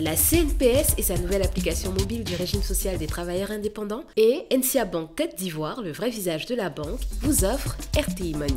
la CNPS et sa nouvelle application mobile du régime social des travailleurs indépendants et NCA Bank Côte d'Ivoire, le vrai visage de la banque, vous offre RTI Money.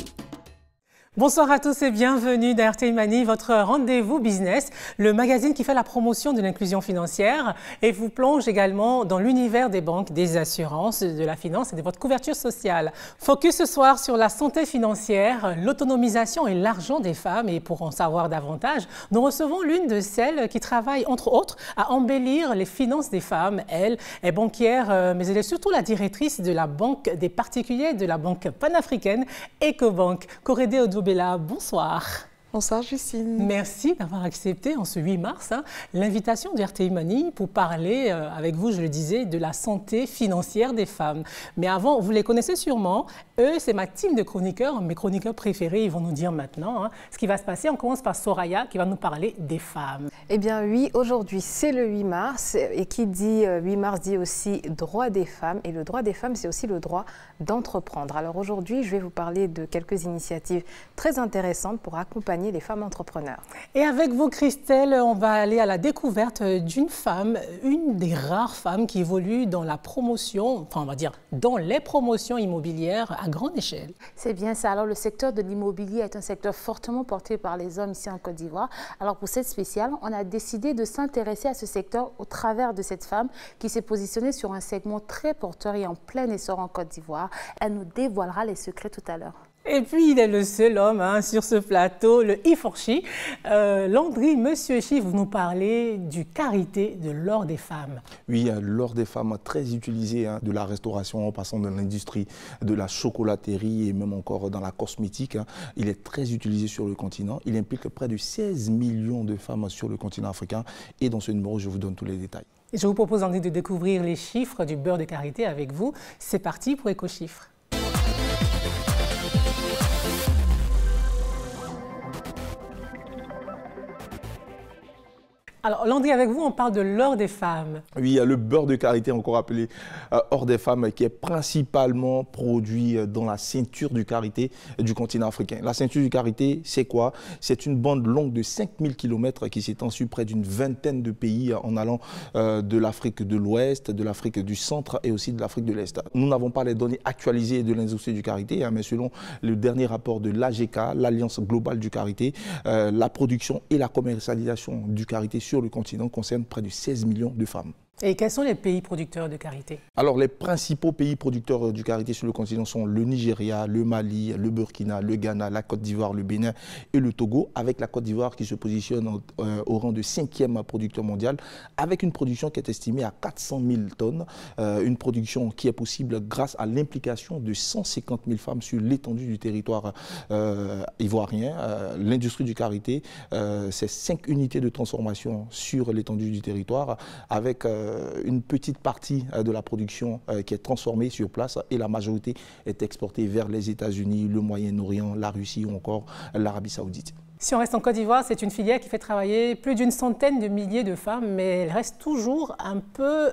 Bonsoir à tous et bienvenue dans RTI Money, votre rendez-vous business, le magazine qui fait la promotion de l'inclusion financière et vous plonge également dans l'univers des banques, des assurances, de la finance et de votre couverture sociale. Focus ce soir sur la santé financière, l'autonomisation et l'argent des femmes. Et pour en savoir davantage, nous recevons l'une de celles qui travaille, entre autres, à embellir les finances des femmes. Elle est banquière, mais elle est surtout la directrice de la Banque des particuliers, de la Banque panafricaine Ecobank. Korede Odubela, bonsoir. Bonsoir Justine. Merci d'avoir accepté en ce 8 mars l'invitation de RTI Money pour parler avec vous, je le disais, de la santé financière des femmes. Mais avant, vous les connaissez sûrement. Eux, c'est ma team de chroniqueurs, mes chroniqueurs préférés. Ils vont nous dire maintenant ce qui va se passer. On commence par Soraya qui va nous parler des femmes. Eh bien oui, aujourd'hui c'est le 8 mars et qui dit 8 mars dit aussi droit des femmes. Et le droit des femmes, c'est aussi le droit d'entreprendre. Alors aujourd'hui, je vais vous parler de quelques initiatives très intéressantes pour accompagner les femmes entrepreneurs. Et avec vous, Christelle, on va aller à la découverte d'une femme, une des rares femmes qui évolue dans la promotion, enfin on va dire dans les promotions immobilières à grande échelle. C'est bien ça. Alors le secteur de l'immobilier est un secteur fortement porté par les hommes ici en Côte d'Ivoire. Alors pour cette spéciale, on a décidé de s'intéresser à ce secteur au travers de cette femme qui s'est positionnée sur un segment très porteur et en plein essor en Côte d'Ivoire. Elle nous dévoilera les secrets tout à l'heure. Et puis, il est le seul homme sur ce plateau, le Iforchi. Landry, Monsieur Chi, vous nous parlez du karité, de l'or des femmes. Oui, l'or des femmes très utilisé, de la restauration en passant dans l'industrie de la chocolaterie et même encore dans la cosmétique. Il est très utilisé sur le continent. Il implique près de 16 millions de femmes sur le continent africain. Et dans ce numéro, je vous donne tous les détails. Je vous propose ensuite de découvrir les chiffres du beurre de karité avec vous. C'est parti pour EcoChiffres. Alors, Landry, avec vous, on parle de l'or des femmes. Oui, le beurre de karité, encore appelé or des femmes, qui est principalement produit dans la ceinture du karité du continent africain. La ceinture du karité, c'est quoi? C'est une bande longue de 5000 km qui s'étend sur près d'une vingtaine de pays en allant de l'Afrique de l'Ouest, de l'Afrique du Centre et aussi de l'Afrique de l'Est. Nous n'avons pas les données actualisées de l'industrie du karité, mais selon le dernier rapport de l'AGK, l'Alliance globale du karité, la production et la commercialisation du karité sur le continent concerne près de 16 millions de femmes. Et quels sont les pays producteurs de karité? Alors, les principaux pays producteurs du karité sur le continent sont le Nigeria, le Mali, le Burkina, le Ghana, la Côte d'Ivoire, le Bénin et le Togo, avec la Côte d'Ivoire qui se positionne au rang de 5e producteur mondial, avec une production qui est estimée à 400 000 tonnes, une production qui est possible grâce à l'implication de 150 000 femmes sur l'étendue du territoire ivoirien. L'industrie du karité, c'est 5 unités de transformation sur l'étendue du territoire, avec une petite partie de la production qui est transformée sur place et la majorité est exportée vers les États-Unis, le Moyen-Orient, la Russie ou encore l'Arabie Saoudite. Si on reste en Côte d'Ivoire, c'est une filière qui fait travailler plus d'une centaine de milliers de femmes, mais elle reste toujours un peu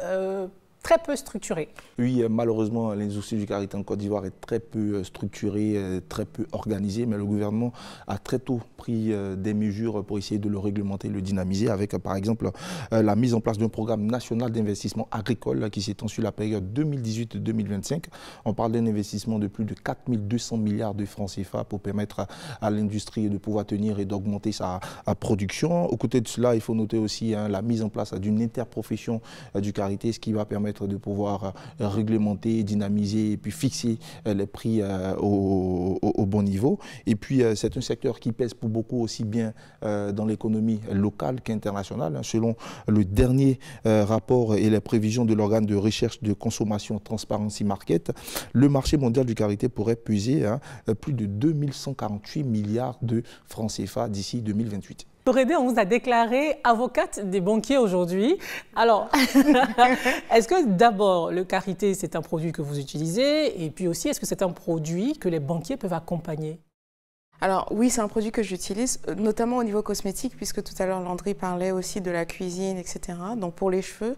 très peu structurée. Oui, malheureusement, l'industrie du karité en Côte d'Ivoire est très peu structurée, très peu organisée, mais le gouvernement a très tôt pris des mesures pour essayer de le réglementer, le dynamiser, avec par exemple la mise en place d'un programme national d'investissement agricole qui s'étend sur la période 2018-2025. On parle d'un investissement de plus de 4200 milliards de francs CFA pour permettre à l'industrie de pouvoir tenir et d'augmenter sa production. Aux côtés de cela, il faut noter aussi la mise en place d'une interprofession du karité, ce qui va permettre de pouvoir réglementer, dynamiser et puis fixer les prix au bon niveau. Et puis c'est un secteur qui pèse pour beaucoup aussi bien dans l'économie locale qu'internationale. Selon le dernier rapport et les prévisions de l'organe de recherche de consommation Transparency Market, le marché mondial du karité pourrait peser plus de 2148 milliards de francs CFA d'ici 2028. Korede, on vous a déclaré avocate des banquiers aujourd'hui. Alors, est-ce que d'abord, le karité, c'est un produit que vous utilisez? Et puis aussi, est-ce que c'est un produit que les banquiers peuvent accompagner? Alors oui, c'est un produit que j'utilise, notamment au niveau cosmétique, puisque tout à l'heure Landry parlait aussi de la cuisine, etc. Donc pour les cheveux,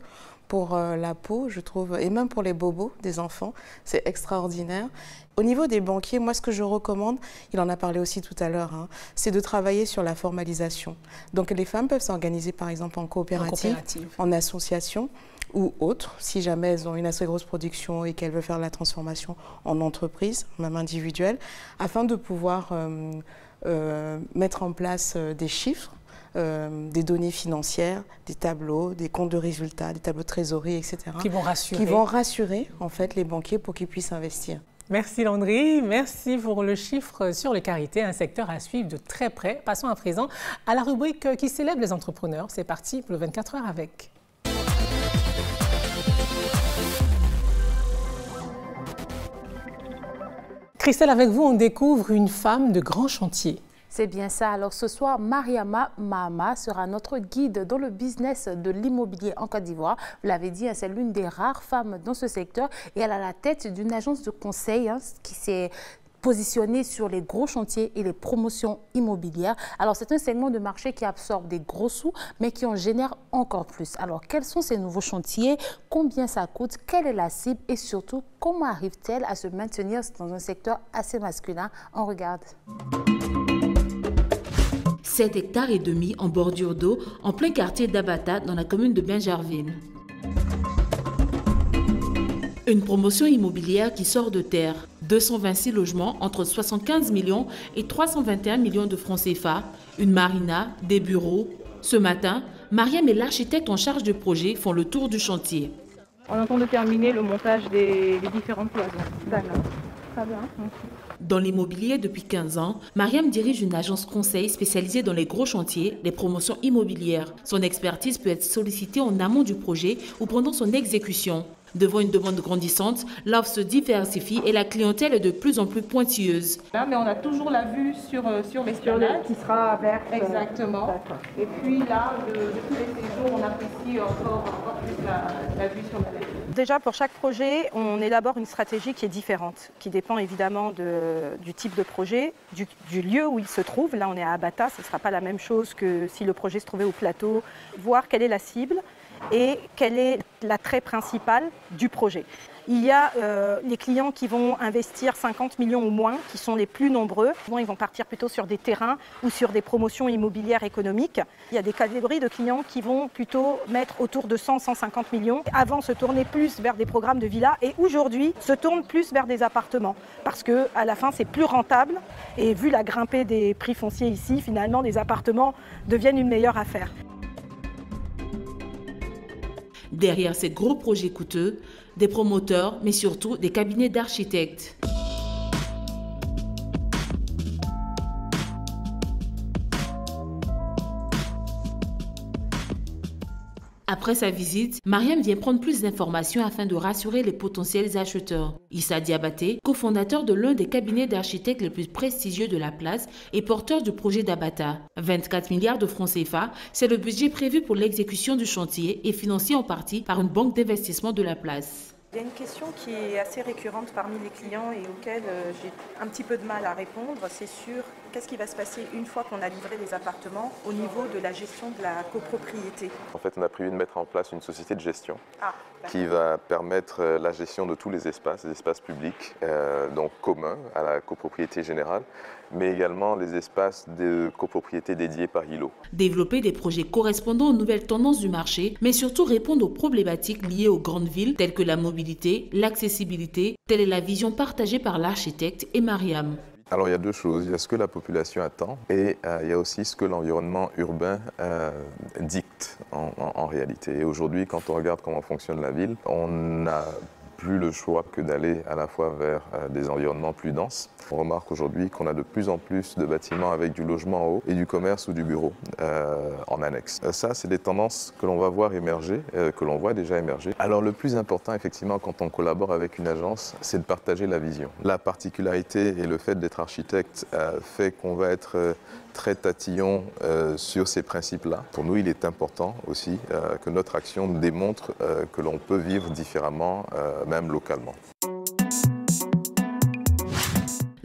pour la peau, je trouve, et même pour les bobos des enfants. C'est extraordinaire. Au niveau des banquiers, moi, ce que je recommande, il en a parlé aussi tout à l'heure, hein, c'est de travailler sur la formalisation. Donc, les femmes peuvent s'organiser, par exemple, en coopérative, en association ou autre, si jamais elles ont une assez grosse production et qu'elles veulent faire la transformation en entreprise, même individuelle, afin de pouvoir mettre en place des chiffres, des données financières, des tableaux, des comptes de résultats, des tableaux de trésorerie, etc. Qui vont rassurer. Qui vont rassurer, en fait, les banquiers pour qu'ils puissent investir. Merci Landry, merci pour le chiffre sur les carités, un secteur à suivre de très près. Passons à présent à la rubrique qui célèbre les entrepreneurs. C'est parti pour le 24 heures avec. Christelle, avec vous, on découvre une femme de grand chantier. C'est bien ça. Alors ce soir, Mariama Mahama sera notre guide dans le business de l'immobilier en Côte d'Ivoire. Vous l'avez dit, c'est l'une des rares femmes dans ce secteur et elle a la tête d'une agence de conseil qui s'est positionnée sur les gros chantiers et les promotions immobilières. Alors c'est un segment de marché qui absorbe des gros sous mais qui en génère encore plus. Alors quels sont ces nouveaux chantiers? Combien ça coûte? Quelle est la cible? Et surtout, comment arrive-t-elle à se maintenir dans un secteur assez masculin? On regarde. 7 hectares et demi en bordure d'eau, en plein quartier d'Abata, dans la commune de Bingerville. Une promotion immobilière qui sort de terre. 226 logements entre 75 millions et 321 millions de francs CFA, une marina, des bureaux. Ce matin, Mariam et l'architecte en charge du projet font le tour du chantier. On entend de terminer le montage des différentes cloisons. D'accord. Très bien. Dans l'immobilier depuis 15 ans, Mariam dirige une agence conseil spécialisée dans les gros chantiers, les promotions immobilières. Son expertise peut être sollicitée en amont du projet ou pendant son exécution. Devant une demande grandissante, l'offre se diversifie et la clientèle est de plus en plus pointilleuse. Là, mais on a toujours la vue sur l'esplanade. Qui sera verte. Exactement. Et puis là, de tous les séjours, on apprécie encore plus la vue sur la mer. Déjà, pour chaque projet, on élabore une stratégie qui est différente, qui dépend évidemment du type de projet, du lieu où il se trouve. Là, on est à Abata, ce ne sera pas la même chose que si le projet se trouvait au plateau. Voir quelle est la cible et quel est l'attrait principal du projet. Il y a les clients qui vont investir 50 millions ou moins, qui sont les plus nombreux. Souvent, ils vont partir plutôt sur des terrains ou sur des promotions immobilières économiques. Il y a des catégories de clients qui vont plutôt mettre autour de 100-150 millions. Avant, se tourner plus vers des programmes de villas et aujourd'hui, se tournent plus vers des appartements. Parce qu'à la fin, c'est plus rentable. Et vu la grimpée des prix fonciers ici, finalement, les appartements deviennent une meilleure affaire. Derrière ces gros projets coûteux, des promoteurs, mais surtout des cabinets d'architectes. Après sa visite, Mariam vient prendre plus d'informations afin de rassurer les potentiels acheteurs. Issa Diabaté, cofondateur de l'un des cabinets d'architectes les plus prestigieux de la place et porteur du projet d'Abata. 24 milliards de francs CFA, c'est le budget prévu pour l'exécution du chantier et financé en partie par une banque d'investissement de la place. Il y a une question qui est assez récurrente parmi les clients et auquel j'ai un petit peu de mal à répondre, c'est sur qu'est-ce qui va se passer une fois qu'on a livré les appartements au niveau de la gestion de la copropriété. En fait, on a prévu de mettre en place une société de gestion qui va permettre la gestion de tous les espaces publics, donc communs à la copropriété générale, mais également les espaces de copropriété dédiés par ILO. Développer des projets correspondant aux nouvelles tendances du marché, mais surtout répondre aux problématiques liées aux grandes villes telles que la mobilité, l'accessibilité, telle est la vision partagée par l'architecte et Mariam. Alors il y a deux choses, il y a ce que la population attend et il y a aussi ce que l'environnement urbain dicte en réalité. Et aujourd'hui, quand on regarde comment fonctionne la ville, on n'a plus le choix que d'aller à la fois vers des environnements plus denses. On remarque aujourd'hui qu'on a de plus en plus de bâtiments avec du logement en haut et du commerce ou du bureau en annexe. Ça, c'est des tendances que l'on va voir émerger, que l'on voit déjà émerger. Alors le plus important, effectivement, quand on collabore avec une agence, c'est de partager la vision. La particularité et le fait d'être architecte fait qu'on va être très tatillon sur ces principes-là. Pour nous, il est important aussi que notre action démontre que l'on peut vivre différemment, même localement.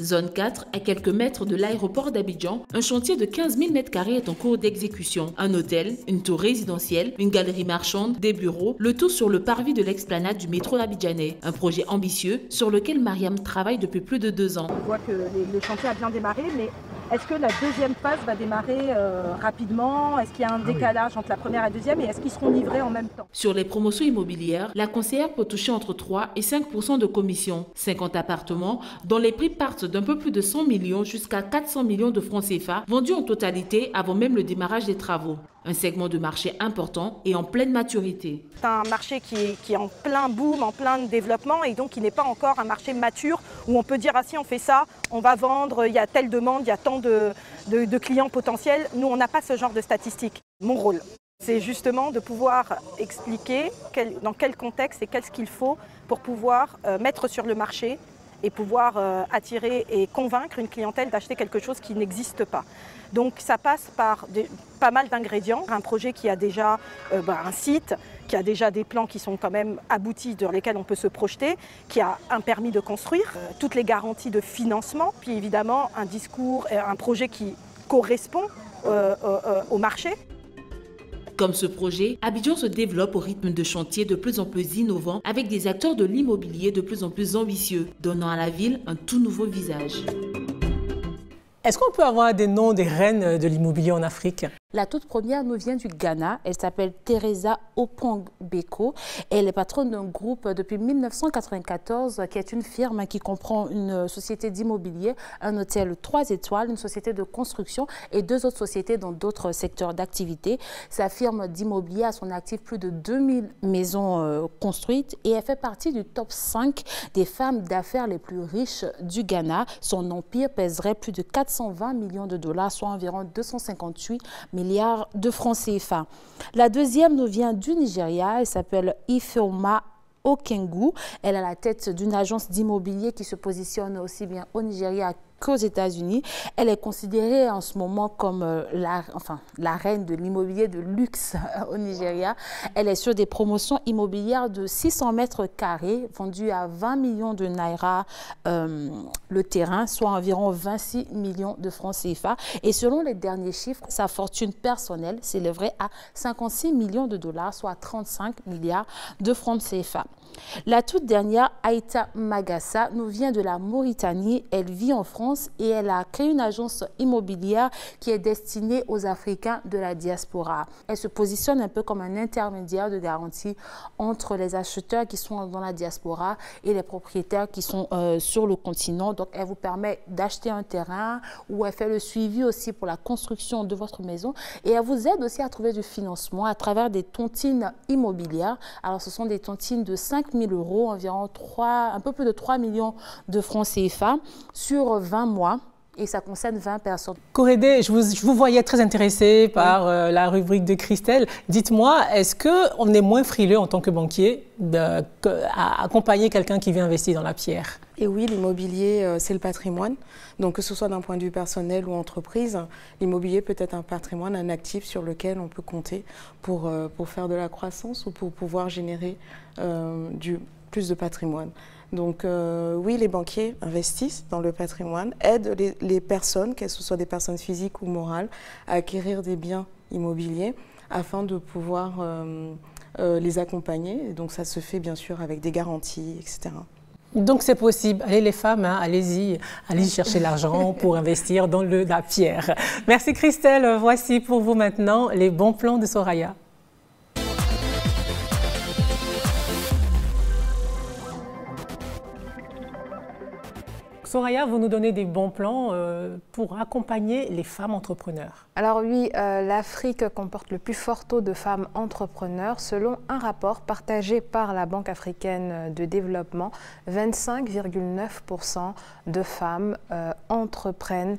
Zone 4, à quelques mètres de l'aéroport d'Abidjan, un chantier de 15 000 m² est en cours d'exécution. Un hôtel, une tour résidentielle, une galerie marchande, des bureaux, le tout sur le parvis de l'explanade du métro abidjanais. Un projet ambitieux sur lequel Mariam travaille depuis plus de 2 ans. On voit que le chantier a bien démarré, mais est-ce que la deuxième phase va démarrer rapidement? Est-ce qu'il y a un décalage entre la première et la deuxième et est-ce qu'ils seront livrés en même temps? Sur les promotions immobilières, la conseillère peut toucher entre 3 et 5% de commission. 50 appartements dont les prix partent d'un peu plus de 100 millions jusqu'à 400 millions de francs CFA vendus en totalité avant même le démarrage des travaux. Un segment de marché important et en pleine maturité. C'est un marché qui est en plein boom, en plein développement et donc qui n'est pas encore un marché mature où on peut dire ah si on fait ça, on va vendre, il y a telle demande, il y a tant de clients potentiels. Nous, on n'a pas ce genre de statistiques. Mon rôle, c'est justement de pouvoir expliquer dans quel contexte et qu'est-ce qu'il faut pour pouvoir mettre sur le marché et pouvoir attirer et convaincre une clientèle d'acheter quelque chose qui n'existe pas. Donc ça passe par pas mal d'ingrédients. Un projet qui a déjà un site, qui a déjà des plans qui sont quand même aboutis, dans lesquels on peut se projeter, qui a un permis de construire, toutes les garanties de financement, puis évidemment un discours, un projet qui correspond au marché. Comme ce projet, Abidjan se développe au rythme de chantiers de plus en plus innovants avec des acteurs de l'immobilier de plus en plus ambitieux, donnant à la ville un tout nouveau visage. Est-ce qu'on peut avoir des noms des reines de l'immobilier en Afrique? La toute première nous vient du Ghana. Elle s'appelle Teresa Opong Beko. Elle est patronne d'un groupe depuis 1994 qui est une firme qui comprend une société d'immobilier, un hôtel 3 étoiles, une société de construction et 2 autres sociétés dans d'autres secteurs d'activité. Sa firme d'immobilier a son actif plus de 2000 maisons construites et elle fait partie du top 5 des femmes d'affaires les plus riches du Ghana. Son empire pèserait plus de 420 millions de dollars, soit environ 258 milliards de francs CFA. La deuxième nous vient du Nigeria, elle s'appelle Ifeoma Okengu. Elle a la tête d'une agence d'immobilier qui se positionne aussi bien au Nigeria qu'aux États-Unis. Elle est considérée en ce moment comme la reine de l'immobilier de luxe au Nigeria. Elle est sur des promotions immobilières de 600 mètres carrés, vendues à 20 millions de naira le terrain, soit environ 26 millions de francs CFA. Et selon les derniers chiffres, sa fortune personnelle s'élèverait à 56 millions de dollars, soit 35 milliards de francs CFA. La toute dernière, Aïta Magassa, nous vient de la Mauritanie. Elle vit en France et elle a créé une agence immobilière qui est destinée aux Africains de la diaspora. Elle se positionne un peu comme un intermédiaire de garantie entre les acheteurs qui sont dans la diaspora et les propriétaires qui sont sur le continent. Donc, elle vous permet d'acheter un terrain où elle fait le suivi aussi pour la construction de votre maison et elle vous aide aussi à trouver du financement à travers des tontines immobilières. Alors, ce sont des tontines de 5 000 €, environ un peu plus de 3 millions de francs CFA sur 20 mois. Et ça concerne 20 personnes. Corédé, je vous voyais très intéressé par la rubrique de Christelle. Dites-moi, est-ce qu'on est moins frileux en tant que banquier à accompagner quelqu'un qui vient investir dans la pierre? Et oui, l'immobilier, c'est le patrimoine. Donc, que ce soit d'un point de vue personnel ou entreprise, l'immobilier peut être un patrimoine, un actif sur lequel on peut compter pour faire de la croissance ou pour pouvoir générer plus de patrimoine. Donc oui, les banquiers investissent dans le patrimoine, aident les personnes, qu'elles soient des personnes physiques ou morales, à acquérir des biens immobiliers afin de pouvoir les accompagner. Et donc ça se fait bien sûr avec des garanties, etc. Donc c'est possible. Allez les femmes, hein, allez-y chercher l'argent pour investir dans la pierre. Merci Christelle. Voici pour vous maintenant les bons plans de Soraya. Soraya, vous nous donnez des bons plans pour accompagner les femmes entrepreneurs. Alors oui, l'Afrique comporte le plus fort taux de femmes entrepreneurs. Selon un rapport partagé par la Banque africaine de développement, 25,9% de femmes entreprennent,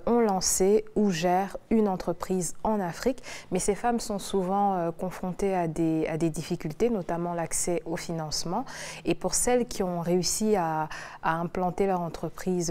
ont lancé ou gèrent une entreprise en Afrique. Mais ces femmes sont souvent confrontées à des difficultés, notamment l'accès au financement. Et pour celles qui ont réussi à implanter leur entreprise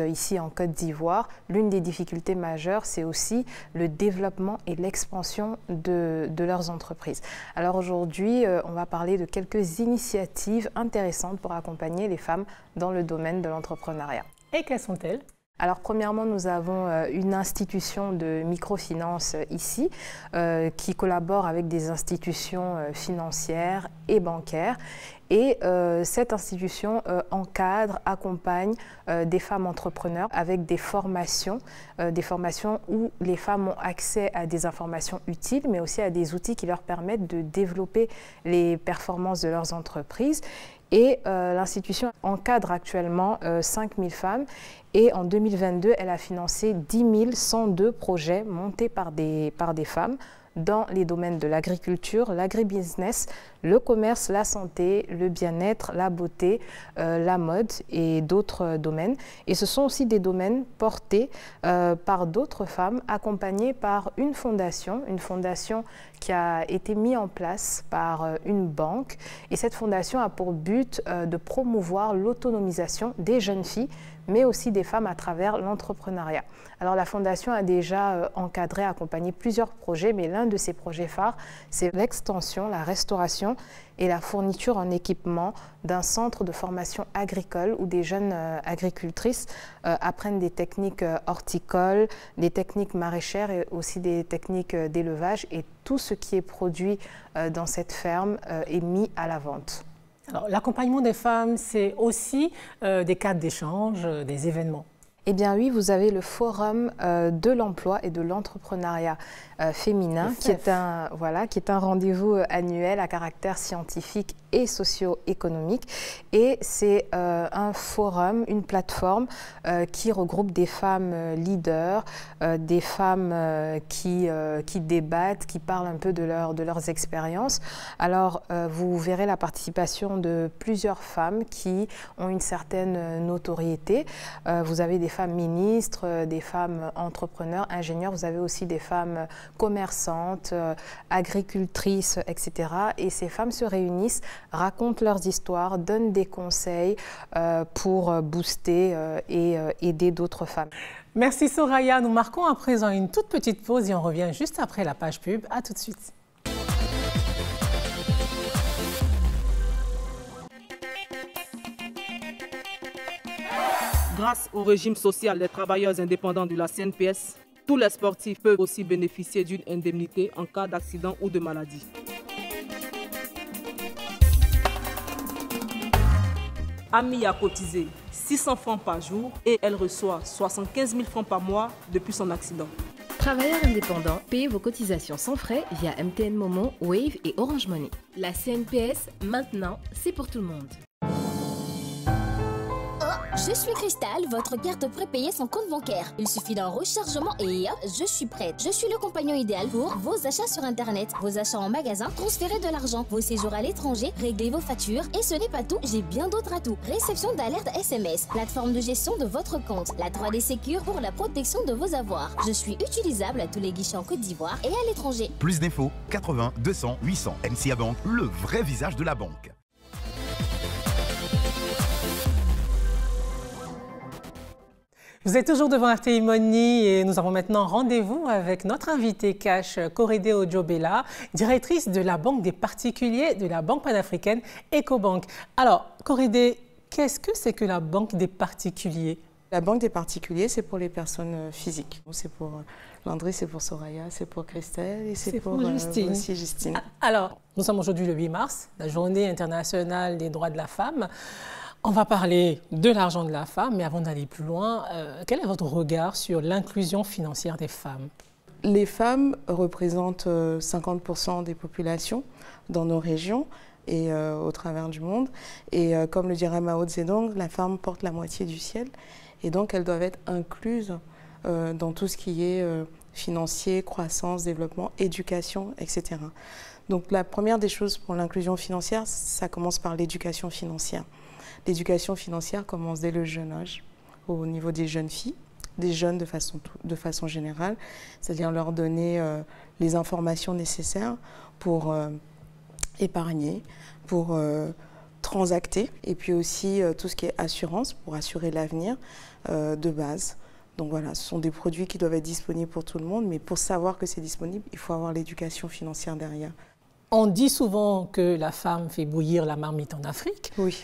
ici en Côte d'Ivoire, l'une des difficultés majeures, c'est aussi le développement et l'expansion de leurs entreprises. Alors aujourd'hui, on va parler de quelques initiatives intéressantes pour accompagner les femmes dans le domaine de l'entrepreneuriat. Et quelles sont-elles? Alors premièrement, nous avons une institution de microfinance ici qui collabore avec des institutions financières et bancaires. Et cette institution encadre, accompagne des femmes entrepreneurs avec des formations où les femmes ont accès à des informations utiles, mais aussi à des outils qui leur permettent de développer les performances de leurs entreprises. Et l'institution encadre actuellement 5000 femmes et en 2022, elle a financé 10 102 projets montés par des femmes dans les domaines de l'agriculture, l'agribusiness, le commerce, la santé, le bien-être, la beauté, la mode et d'autres domaines. Et ce sont aussi des domaines portés par d'autres femmes accompagnées par une fondation qui a été mise en place par une banque. Et cette fondation a pour but de promouvoir l'autonomisation des jeunes filles, mais aussi des femmes à travers l'entrepreneuriat. Alors la Fondation a déjà encadré, accompagné plusieurs projets, mais l'un de ces projets phares, c'est l'extension, la restauration et la fourniture en équipement d'un centre de formation agricole où des jeunes agricultrices apprennent des techniques horticoles, des techniques maraîchères et aussi des techniques d'élevage, et tout ce qui est produit dans cette ferme est mis à la vente. Alors, l'accompagnement des femmes, c'est aussi des cadres d'échange, des événements. Eh bien oui, vous avez le Forum de l'emploi et de l'entrepreneuriat féminin, qui est un rendez-vous annuel à caractère scientifique et socio-économique. Et c'est un forum, une plateforme qui regroupe des femmes leaders, des femmes qui débattent, qui parlent un peu de leurs expériences. Alors, vous verrez la participation de plusieurs femmes qui ont une certaine notoriété. Vous avez des femmes ministres, des femmes entrepreneurs, ingénieurs. Vous avez aussi des femmes commerçantes, agricultrices, etc. Et ces femmes se réunissent, racontent leurs histoires, donnent des conseils pour booster et aider d'autres femmes. Merci Soraya. Nous marquons à présent une toute petite pause et on revient juste après la page pub. À tout de suite. Grâce au régime social des travailleurs indépendants de la CNPS, tous les sportifs peuvent aussi bénéficier d'une indemnité en cas d'accident ou de maladie. Ami a cotisé 600 francs par jour et elle reçoit 75 000 francs par mois depuis son accident. Travailleurs indépendants, payez vos cotisations sans frais via MTN Momo, Wave et Orange Money. La CNPS, maintenant, c'est pour tout le monde. Je suis Cristal, votre carte prépayée sans compte bancaire. Il suffit d'un rechargement et hop, je suis prête. Je suis le compagnon idéal pour vos achats sur Internet, vos achats en magasin, transférer de l'argent, vos séjours à l'étranger, régler vos factures. Et ce n'est pas tout, j'ai bien d'autres atouts. Réception d'alerte SMS, plateforme de gestion de votre compte, la 3D Secure pour la protection de vos avoirs. Je suis utilisable à tous les guichets en Côte d'Ivoire et à l'étranger. Plus d'infos, 80 200 800. NCA Bank, le vrai visage de la banque. Vous êtes toujours devant RTI Money et nous avons maintenant rendez-vous avec notre invitée cash, Korede Ojobela, directrice de la Banque des particuliers de la Banque panafricaine Ecobank. Alors, Korede, qu'est-ce que c'est que la Banque des particuliers? La Banque des particuliers, c'est pour les personnes physiques. C'est pour Landry, c'est pour Soraya, c'est pour Christelle et c'est pour Justine. Aussi Justine. Alors, nous sommes aujourd'hui le 8 mars, la journée internationale des droits de la femme. On va parler de l'argent de la femme, mais avant d'aller plus loin, quel est votre regard sur l'inclusion financière des femmes? Les femmes représentent 50% des populations dans nos régions et au travers du monde. Et comme le dirait Mao Zedong, la femme porte la moitié du ciel. Et donc, elles doivent être incluses dans tout ce qui est financier, croissance, développement, éducation, etc. Donc, la première des choses pour l'inclusion financière, ça commence par l'éducation financière. L'éducation financière commence dès le jeune âge, au niveau des jeunes filles, des jeunes de façon générale, c'est-à-dire leur donner les informations nécessaires pour épargner, pour transacter, et puis aussi tout ce qui est assurance, pour assurer l'avenir de base. Donc voilà, ce sont des produits qui doivent être disponibles pour tout le monde, mais pour savoir que c'est disponible, il faut avoir l'éducation financière derrière. On dit souvent que la femme fait bouillir la marmite en Afrique. Oui.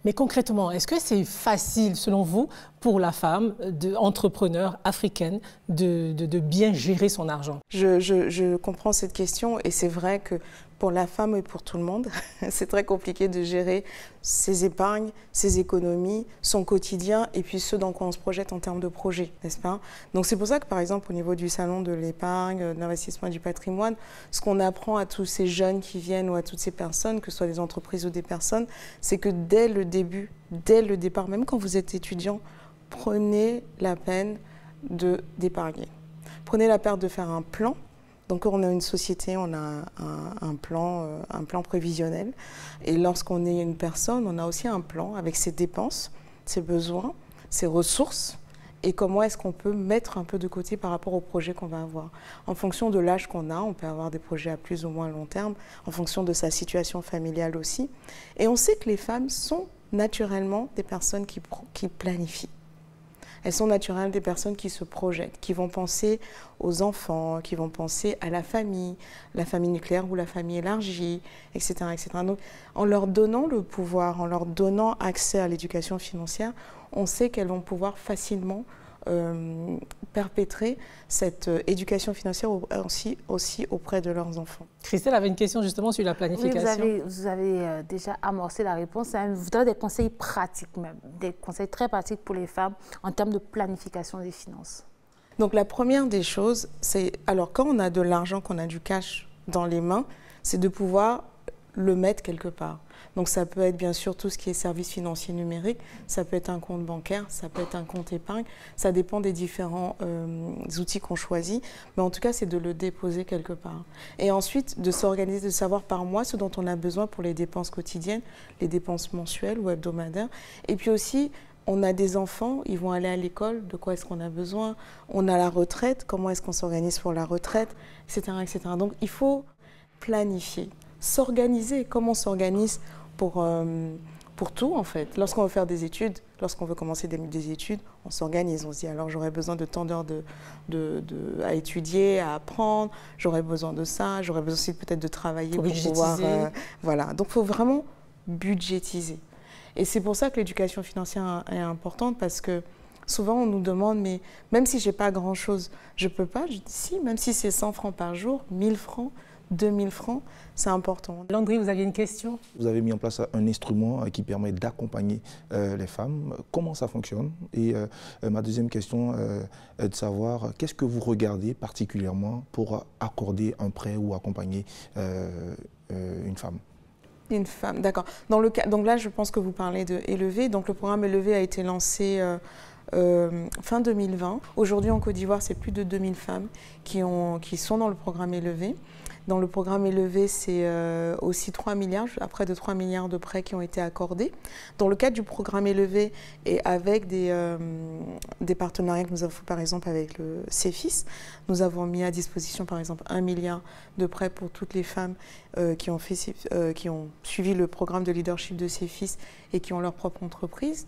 Mais concrètement, est-ce que c'est facile, selon vous, pour la femme, entrepreneur africaine, de bien gérer son argent? Je comprends cette question et c'est vrai que pour la femme et pour tout le monde, c'est très compliqué de gérer ses épargnes, ses économies, son quotidien et puis ce dans quoi on se projette en termes de projet, n'est-ce pas? Donc c'est pour ça que par exemple au niveau du salon de l'épargne, de l'investissement et du patrimoine, ce qu'on apprend à tous ces jeunes qui viennent ou à toutes ces personnes, que ce soit des entreprises ou des personnes, c'est que dès le début, dès le départ, même quand vous êtes étudiant, prenez la peine d'épargner. Prenez la peine de faire un plan. Donc on a une société, on a un plan prévisionnel. Et lorsqu'on est une personne, on a aussi un plan avec ses dépenses, ses besoins, ses ressources et comment est-ce qu'on peut mettre un peu de côté par rapport au projet qu'on va avoir. En fonction de l'âge qu'on a, on peut avoir des projets à plus ou moins long terme, en fonction de sa situation familiale aussi. Et on sait que les femmes sont naturellement des personnes qui planifient. Elles sont naturellement des personnes qui se projettent, qui vont penser aux enfants, qui vont penser à la famille nucléaire ou la famille élargie, etc., etc. Donc, en leur donnant le pouvoir, en leur donnant accès à l'éducation financière, on sait qu'elles vont pouvoir facilement perpétrer cette éducation financière aussi auprès de leurs enfants. Christelle avait une question justement sur la planification. Oui, vous avez déjà amorcé la réponse. Je voudrais des conseils pratiques même, des conseils très pratiques pour les femmes en termes de planification des finances. Donc la première des choses, c'est, alors quand on a de l'argent, qu'on a du cash dans les mains, c'est de pouvoir le mettre quelque part. Donc ça peut être bien sûr tout ce qui est services financiers numériques, ça peut être un compte bancaire, ça peut être un compte épargne, ça dépend des différents outils qu'on choisit, mais en tout cas c'est de le déposer quelque part. Et ensuite de s'organiser, de savoir par mois ce dont on a besoin pour les dépenses quotidiennes, les dépenses mensuelles ou hebdomadaires, et puis aussi on a des enfants, ils vont aller à l'école, de quoi est-ce qu'on a besoin, on a la retraite, comment est-ce qu'on s'organise pour la retraite, etc., etc. Donc il faut planifier, s'organiser, comment on s'organise pour tout en fait. Lorsqu'on veut faire des études, lorsqu'on veut commencer des études, on s'organise, on se dit alors j'aurais besoin de tant d'heures à étudier, à apprendre, j'aurais besoin de ça, j'aurais besoin aussi peut-être de travailler pour pouvoir... voilà, donc il faut vraiment budgétiser. Et c'est pour ça que l'éducation financière est importante parce que souvent on nous demande mais même si j'ai pas grand-chose, je peux pas, je dis si, même si c'est 100 francs par jour, 1000 francs, 2000 francs, c'est important. Landry, vous aviez une question? Vous avez mis en place un instrument qui permet d'accompagner les femmes. Comment ça fonctionne? Et ma deuxième question est de savoir qu'est-ce que vous regardez particulièrement pour accorder un prêt ou accompagner une femme? Une femme, d'accord. Donc là, je pense que vous parlez de Élevé. Donc le programme Élevé a été lancé fin 2020. Aujourd'hui, en Côte d'Ivoire, c'est plus de 2000 femmes qui sont dans le programme Élevé. Dans le programme Élevé, c'est aussi 3 milliards, près de 3 milliards de prêts qui ont été accordés. Dans le cadre du programme Élevé et avec des partenariats que nous avons fait, par exemple, avec le CEFIS, nous avons mis à disposition, par exemple, 1 milliard de prêts pour toutes les femmes qui ont suivi le programme de leadership de CEFIS et qui ont leur propre entreprise.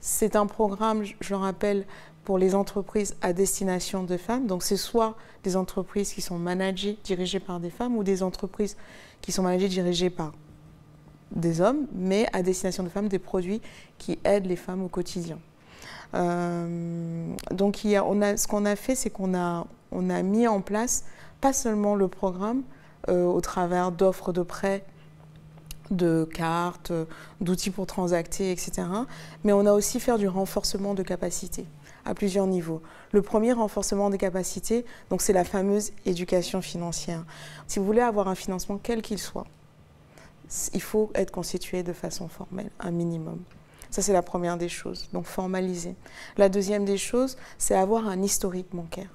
C'est un programme, je le rappelle, pour les entreprises à destination de femmes. Donc c'est soit des entreprises qui sont managées, dirigées par des femmes, ou des entreprises qui sont managées, dirigées par des hommes, mais à destination de femmes, des produits qui aident les femmes au quotidien. Donc ce qu'on a fait, c'est qu'on a mis en place pas seulement le programme au travers d'offres de prêts, de cartes, d'outils pour transacter, etc. Mais on a aussi fait du renforcement de capacités à plusieurs niveaux. Le premier renforcement des capacités, donc c'est la fameuse éducation financière. Si vous voulez avoir un financement quel qu'il soit, il faut être constitué de façon formelle, un minimum. Ça, c'est la première des choses, donc formaliser. La deuxième des choses, c'est avoir un historique bancaire.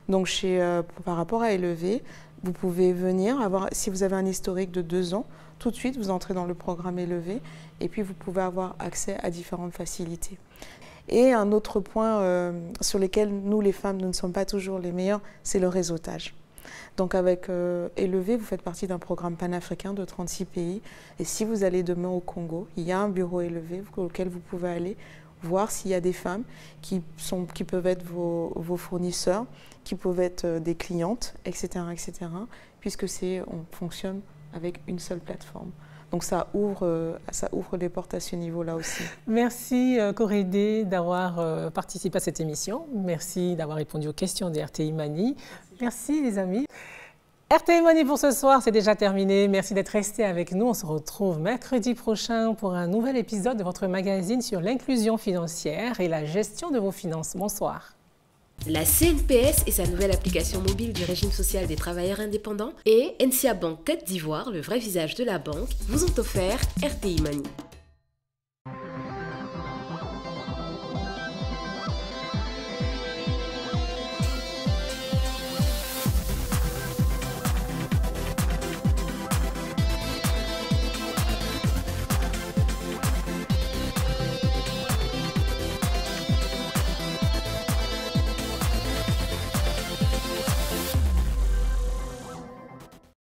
Donc par rapport à Élevé, vous pouvez venir, si vous avez un historique de 2 ans, tout de suite, vous entrez dans le programme Élevé et puis vous pouvez avoir accès à différentes facilités. Et un autre point sur lequel nous, les femmes, nous ne sommes pas toujours les meilleures, c'est le réseautage. Donc avec Élevé, vous faites partie d'un programme panafricain de 36 pays. Et si vous allez demain au Congo, il y a un bureau Élevé auquel vous pouvez aller voir s'il y a des femmes qui peuvent être vos fournisseurs, qui peuvent être des clientes, etc., etc., puisque on fonctionne avec une seule plateforme. Donc ça ouvre les portes à ce niveau-là aussi. Merci Corédé d'avoir participé à cette émission. Merci d'avoir répondu aux questions de RTI Mani. Merci les amis. RTI Mani pour ce soir, c'est déjà terminé. Merci d'être resté avec nous. On se retrouve mercredi prochain pour un nouvel épisode de votre magazine sur l'inclusion financière et la gestion de vos finances. Bonsoir. La CNPS et sa nouvelle application mobile du régime social des travailleurs indépendants et NCA Bank Côte d'Ivoire, le vrai visage de la banque, vous ont offert RTI Mani.